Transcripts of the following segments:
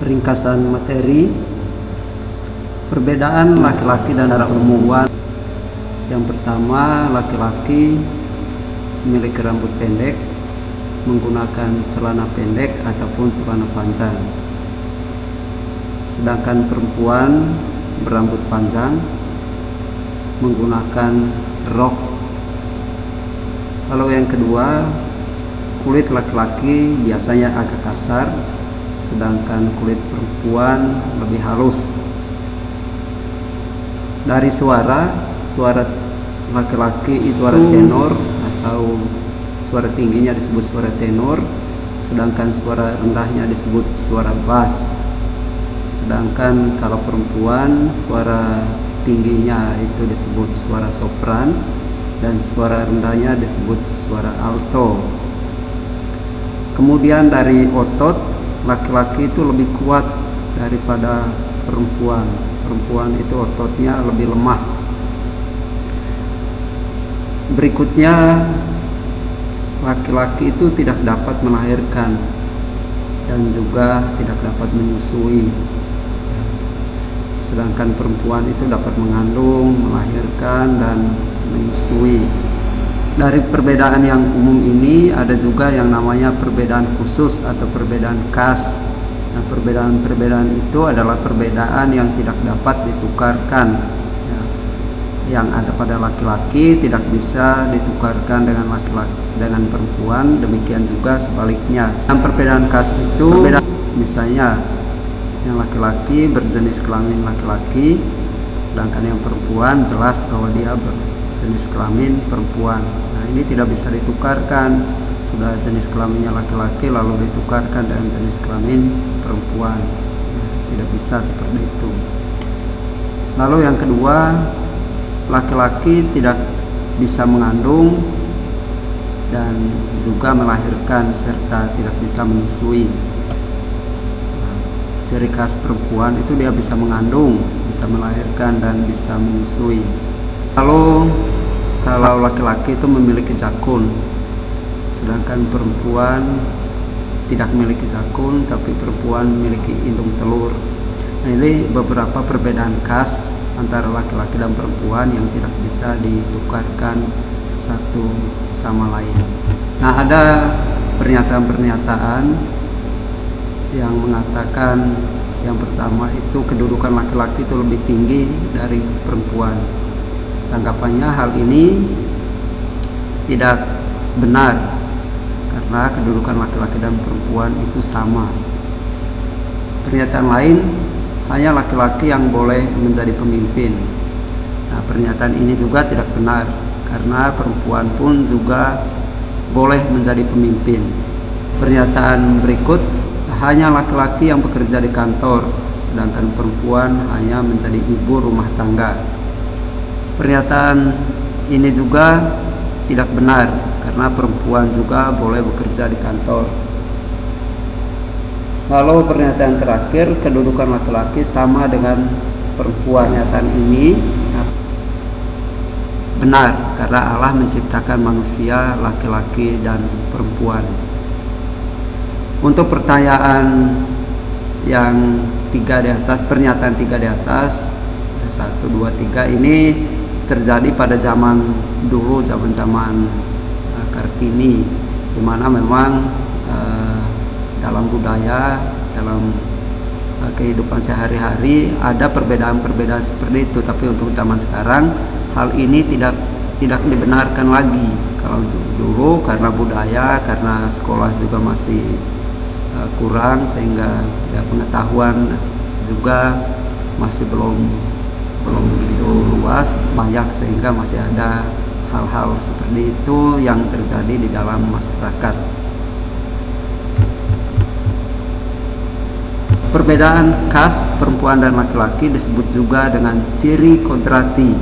Ringkasan materi, perbedaan laki-laki dan perempuan. Yang pertama, laki-laki memiliki rambut pendek, menggunakan celana pendek ataupun celana panjang. Sedangkan perempuan berambut panjang, menggunakan rok. Lalu yang kedua, kulit laki-laki biasanya agak kasar, sedangkan kulit perempuan lebih halus. Dari suara laki-laki itu suara tenor atau suara tingginya disebut suara tenor, sedangkan suara rendahnya disebut suara bass. Sedangkan kalau perempuan, suara tingginya itu disebut suara sopran dan suara rendahnya disebut suara alto. Kemudian dari otot, laki-laki itu lebih kuat daripada perempuan. Perempuan itu ototnya lebih lemah. Berikutnya, laki-laki itu tidak dapat melahirkan dan juga tidak dapat menyusui. Sedangkan perempuan itu dapat mengandung, melahirkan, dan menyusui. Dari perbedaan yang umum ini ada juga yang namanya perbedaan khusus atau perbedaan khas. Nah, perbedaan-perbedaan itu adalah perbedaan yang tidak dapat ditukarkan. Ya, yang ada pada laki-laki tidak bisa ditukarkan dengan perempuan, demikian juga sebaliknya. Dan perbedaan khas itu misalnya yang laki-laki berjenis kelamin laki-laki, sedangkan yang perempuan jelas bahwa dia berjenis kelamin perempuan. Nah, ini tidak bisa ditukarkan. Sudah jenis kelaminnya laki-laki lalu ditukarkan dengan jenis kelamin perempuan. Nah, tidak bisa seperti itu. Lalu yang kedua, laki-laki tidak bisa mengandung dan juga melahirkan serta tidak bisa menyusui. Ciri khas perempuan itu dia bisa mengandung, bisa melahirkan, dan bisa menyusui. Lalu kalau laki-laki itu memiliki jakun, sedangkan perempuan tidak memiliki jakun, tapi perempuan memiliki indung telur. Nah, ini beberapa perbedaan khas antara laki-laki dan perempuan yang tidak bisa ditukarkan satu sama lain. Nah, ada pernyataan-pernyataan yang mengatakan yang pertama itu kedudukan laki-laki itu lebih tinggi dari perempuan. Tanggapannya hal ini tidak benar karena kedudukan laki-laki dan perempuan itu sama. Pernyataan lain, hanya laki-laki yang boleh menjadi pemimpin. Nah, pernyataan ini juga tidak benar karena perempuan pun juga boleh menjadi pemimpin. Pernyataan berikut, hanya laki-laki yang bekerja di kantor, sedangkan perempuan hanya menjadi ibu rumah tangga. Pernyataan ini juga tidak benar karena perempuan juga boleh bekerja di kantor. Lalu pernyataan terakhir, kedudukan laki-laki sama dengan perempuan. Pernyataan ini benar karena Allah menciptakan manusia laki-laki dan perempuan. Untuk pertanyaan yang tiga di atas, pernyataan tiga di atas, 1, 2, 3 ini terjadi pada zaman dulu, zaman Kartini, di mana memang dalam budaya, dalam kehidupan sehari-hari ada perbedaan-perbedaan seperti itu. Tapi untuk zaman sekarang hal ini tidak dibenarkan lagi. Kalau dulu karena budaya, karena sekolah juga masih kurang, sehingga ya, pengetahuan juga masih belum begitu luas, banyak, sehingga masih ada hal-hal seperti itu yang terjadi di dalam masyarakat. Perbedaan khas perempuan dan laki-laki disebut juga dengan ciri kodrati.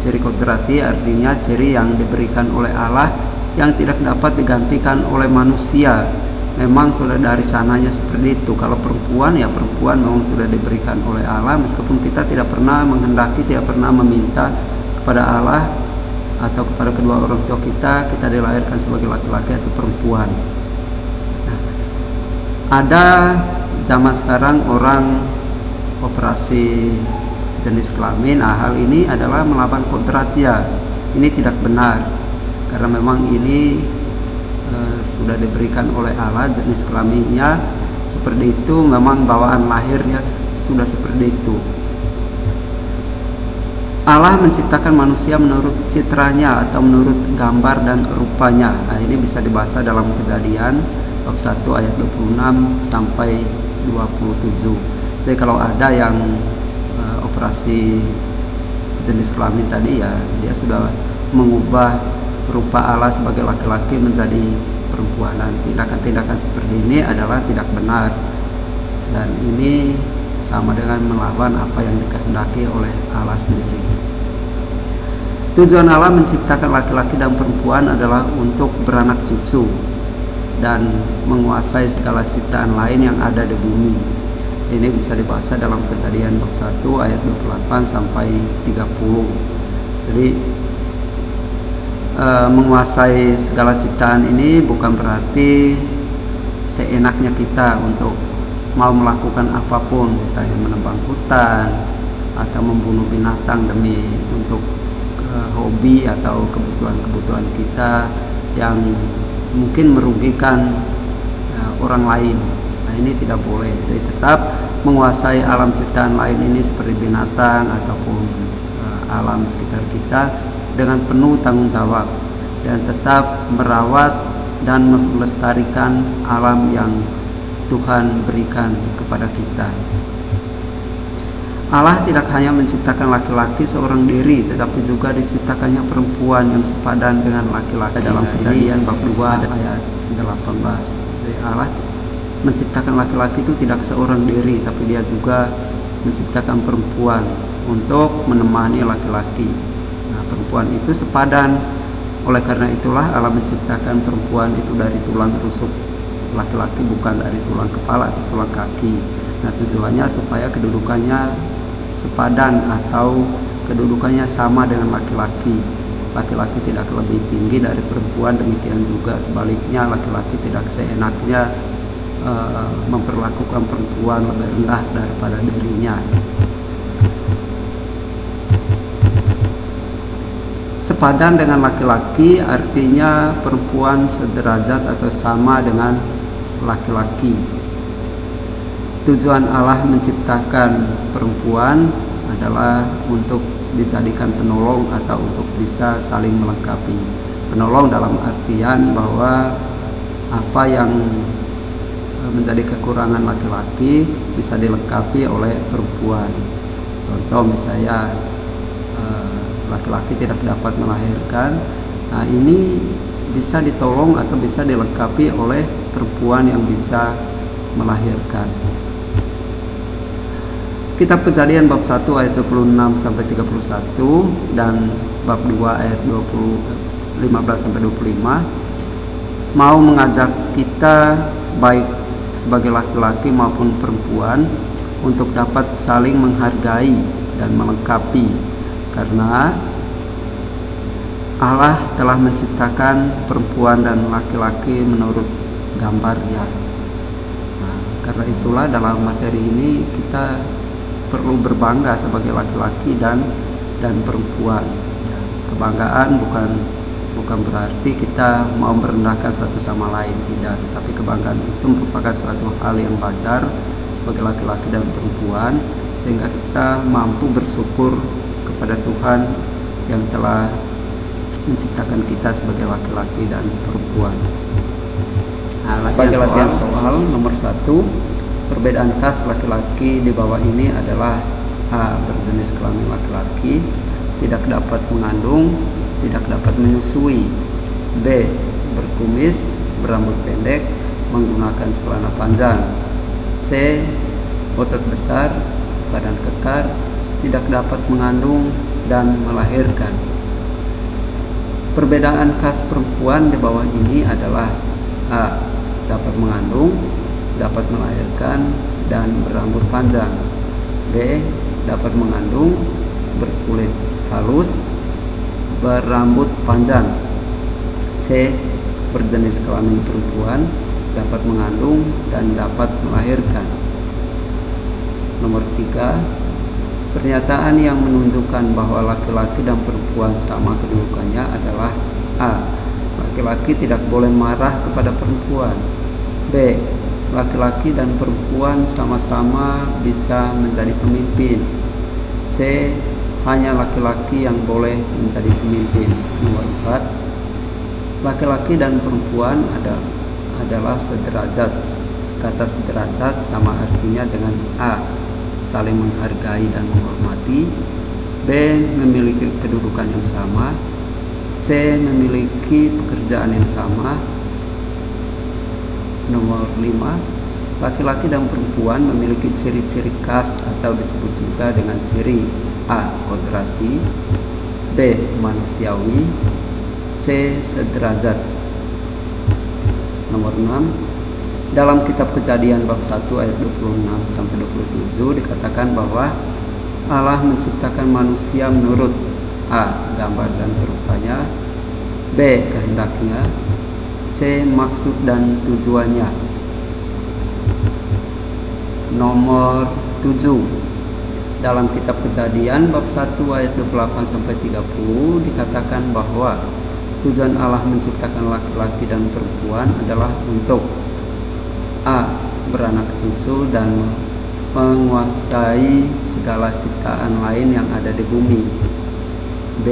Ciri kodrati artinya ciri yang diberikan oleh Allah yang tidak dapat digantikan oleh manusia. Memang sudah dari sananya seperti itu. Kalau perempuan, ya perempuan memang sudah diberikan oleh Allah, meskipun kita tidak pernah menghendaki, tidak pernah meminta kepada Allah atau kepada kedua orang tua kita dilahirkan sebagai laki-laki atau perempuan. Nah, ada zaman sekarang orang operasi jenis kelamin, hal ini adalah melawan kodrat ya. Ini tidak benar, karena memang ini sudah diberikan oleh Allah jenis kelaminnya seperti itu, memang bawaan lahirnya sudah seperti itu. Allah menciptakan manusia menurut citranya atau menurut gambar dan rupanya. Nah, ini bisa dibaca dalam Kejadian bab 1 ayat 26 sampai 27. Jadi kalau ada yang operasi jenis kelamin tadi ya, dia sudah mengubah rupa Allah sebagai laki-laki menjadi perempuan. Dan tindakan-tindakan seperti ini adalah tidak benar, dan ini sama dengan melawan apa yang dikehendaki oleh Allah sendiri. Tujuan Allah menciptakan laki-laki dan perempuan adalah untuk beranak cucu dan menguasai segala ciptaan lain yang ada di bumi. Ini bisa dibaca dalam Kejadian bab 1 ayat 28 sampai 30. Jadi menguasai segala ciptaan ini bukan berarti seenaknya kita untuk mau melakukan apapun, misalnya menebang hutan atau membunuh binatang demi untuk hobi atau kebutuhan-kebutuhan kita yang mungkin merugikan orang lain. Nah, ini tidak boleh. Jadi tetap menguasai alam ciptaan lain ini seperti binatang ataupun alam sekitar kita dengan penuh tanggung jawab, dan tetap merawat dan melestarikan alam yang Tuhan berikan kepada kita. Allah tidak hanya menciptakan laki-laki seorang diri, tetapi juga diciptakannya perempuan yang sepadan dengan laki-laki. Dalam Kejadian bab 2 ayat 18. Jadi Allah menciptakan laki-laki itu tidak seorang diri, tapi dia juga menciptakan perempuan untuk menemani laki-laki. Nah, perempuan itu sepadan. Oleh karena itulah Allah menciptakan perempuan itu dari tulang rusuk laki-laki, bukan dari tulang kepala atau tulang kaki. Nah, tujuannya supaya kedudukannya sepadan atau kedudukannya sama dengan laki-laki. Laki-laki tidak lebih tinggi dari perempuan, demikian juga sebaliknya laki-laki tidak seenaknya memperlakukan perempuan lebih rendah daripada dirinya. Sepadan dengan laki-laki artinya perempuan sederajat atau sama dengan laki-laki. Tujuan Allah menciptakan perempuan adalah untuk dijadikan penolong atau untuk bisa saling melengkapi. Penolong dalam artian bahwa apa yang menjadi kekurangan laki-laki bisa dilengkapi oleh perempuan. Contoh misalnya laki-laki tidak dapat melahirkan, nah ini bisa ditolong atau bisa dilengkapi oleh perempuan yang bisa melahirkan. Kitab Kejadian bab 1 ayat 26 sampai 31 dan bab 2 ayat 15 sampai 25 mau mengajak kita baik sebagai laki-laki maupun perempuan untuk dapat saling menghargai dan melengkapi, karena Allah telah menciptakan perempuan dan laki-laki menurut gambarnya. Nah, karena itulah dalam materi ini kita perlu berbangga sebagai laki-laki dan perempuan. Ya, kebanggaan bukan berarti kita mau merendahkan satu sama lain, tidak. Tapi kebanggaan itu merupakan suatu hal yang wajar sebagai laki-laki dan perempuan, sehingga kita mampu bersyukur kepada Tuhan yang telah menciptakan kita sebagai laki-laki dan perempuan. Nah, sebagai latihan soal nomor 1, perbedaan khas laki-laki di bawah ini adalah A. Berjenis kelamin laki-laki, tidak dapat mengandung, tidak dapat menyusui. B. Berkumis, berambut pendek, menggunakan celana panjang. C. Otot besar, badan kekar, tidak dapat mengandung dan melahirkan. Perbedaan khas perempuan di bawah ini adalah A. Dapat mengandung, dapat melahirkan, dan berambut panjang. B. Dapat mengandung, berkulit halus, berambut panjang. C. Berjenis kelamin perempuan, dapat mengandung dan dapat melahirkan. Nomor 3, pernyataan yang menunjukkan bahwa laki-laki dan perempuan sama kedudukannya adalah A. Laki-laki tidak boleh marah kepada perempuan. B. Laki-laki dan perempuan sama-sama bisa menjadi pemimpin. C. Hanya laki-laki yang boleh menjadi pemimpin. Nomor 4, laki-laki dan perempuan adalah sederajat. Kata sederajat sama artinya dengan A. Saling menghargai dan menghormati. B. Memiliki kedudukan yang sama. C. Memiliki pekerjaan yang sama. Nomor 5, laki-laki dan perempuan memiliki ciri-ciri khas atau disebut juga dengan ciri A. Kodrati, B. Manusiawi, C. Sederajat. Nomor 6, dalam kitab Kejadian bab 1 ayat 26-27 dikatakan bahwa Allah menciptakan manusia menurut A. Gambar dan rupanya, B. Kehendaknya, C. Maksud dan tujuannya. Nomor 7, dalam kitab Kejadian bab 1 ayat 28-30 dikatakan bahwa tujuan Allah menciptakan laki-laki dan perempuan adalah untuk A. Beranak cucu dan menguasai segala ciptaan lain yang ada di bumi. B.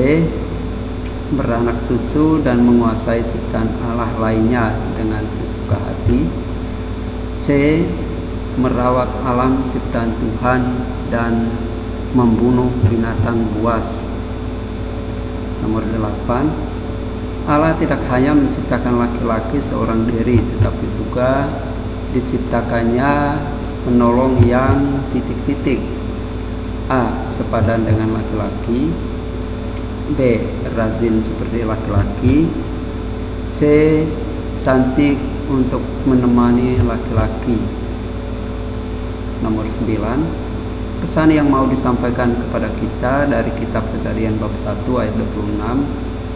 Beranak cucu dan menguasai ciptaan Allah lainnya dengan sesuka hati. C. Merawat alam ciptaan Tuhan dan membunuh binatang buas. Nomor 8, Allah tidak hanya menciptakan laki-laki seorang diri, tetapi juga diciptakannya penolong yang titik-titik. A. Sepadan dengan laki-laki. B. Rajin seperti laki-laki. C. Cantik untuk menemani laki-laki. Nomor 9, pesan yang mau disampaikan kepada kita dari kitab Kejadian bab 1 ayat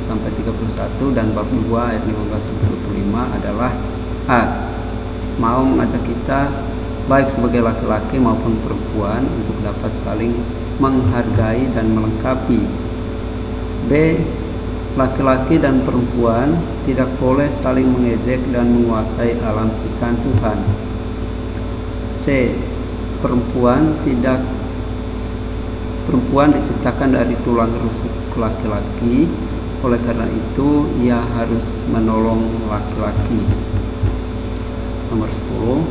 26-31 dan bab 2 ayat 15-25 adalah A. Mau mengajak kita baik sebagai laki-laki maupun perempuan untuk dapat saling menghargai dan melengkapi. B. Laki-laki dan perempuan tidak boleh saling mengejek dan menguasai alam ciptaan Tuhan. C. Perempuan diciptakan dari tulang rusuk laki-laki, oleh karena itu ia harus menolong laki-laki. Nomor 10,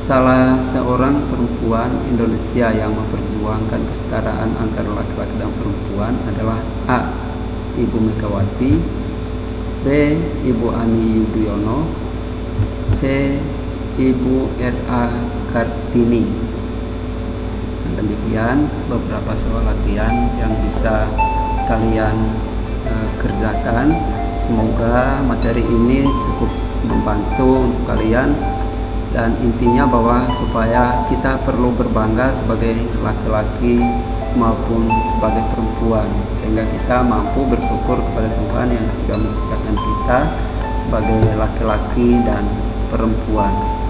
salah seorang perempuan Indonesia yang memperjuangkan kesetaraan antara laki-laki dan perempuan adalah A. Ibu Megawati, B. Ibu Ani Yudhoyono, C. Ibu R.A. Kartini. Demikian beberapa soal latihan yang bisa kalian kerjakan. Semoga materi ini cukup membantu untuk kalian, dan intinya bahwa supaya kita perlu berbangga sebagai laki-laki maupun sebagai perempuan, sehingga kita mampu bersyukur kepada Tuhan yang sudah menciptakan kita sebagai laki-laki dan perempuan.